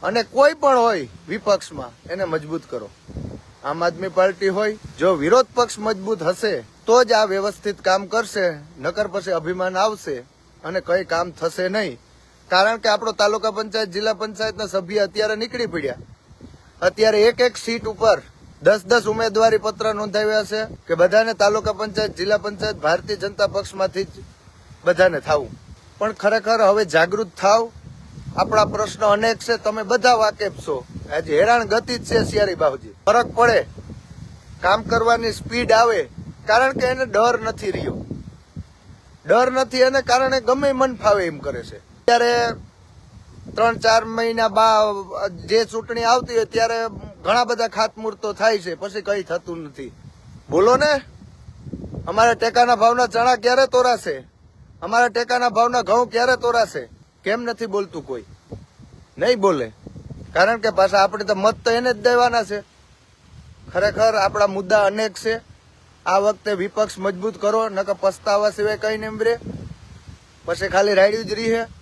અને કોઈ પણ હોય વિપક્ષમાં એને મજબૂત કરો. આમ આદમી પાર્ટી હોય, જો વિરોધ પક્ષ મજબૂત હશે તો જ આ વ્યવસ્થિત કામ કરશે, નકર પછી અભિમાન આવશે અને કઈ કામ થશે નહીં. કારણ કે આપણો તાલુકા પંચાયત જિલ્લા પંચાયતના સભ્ય અત્યારે નીકળી પડ્યા. અત્યારે એક એક સીટ ઉપર 10-10 ઉમેદવારી પત્ર નોંધાવ્યા છે કે બધાને તાલુકા પંચાયત જિલ્લા પંચાયત ભારતીય જનતા પક્ષમાંથી જ બધાને થવું. પણ ખરેખર હવે જાગૃત થાવ. આપણા પ્રશ્ન અનેક છે, તમે બધા વાકેફ છો. આજે હેરાન ગતિ જ છે સિયારી બાહુજી. ફરક પડે, કામ કરવાની સ્પીડ આવે, કારણ કે એને ડર નથી રહ્યો. ડર નથી એને કારણે ગમે મન ફાવે એમ કરે છે. ત્યારે 3-4 મહિના જે ચૂંટણી આવતી હોય ત્યારે ઘણા બધા ખાતમુહૂર્તો થાય છે, પછી કઈ થતું નથી. બોલો ને, અમારા ટેકાના ભાવના ચણા ક્યારે તોરાશે? અમારા ટેકાના ભાવના ઘઉં ક્યારે તોરાશે? કેમ નથી બોલતું કોઈ? નહીં બોલે, કારણ કે પાછા આપણે તો મત તો એને જ દેવાના છે. ખરેખર આપણા મુદ્દા અનેક છે. આ વખતે વિપક્ષ મજબૂત કરો, નકર પસ્તાવા સિવાય કઈ નહીં રે. પછી ખાલી રાડ્યું જ રહી છે.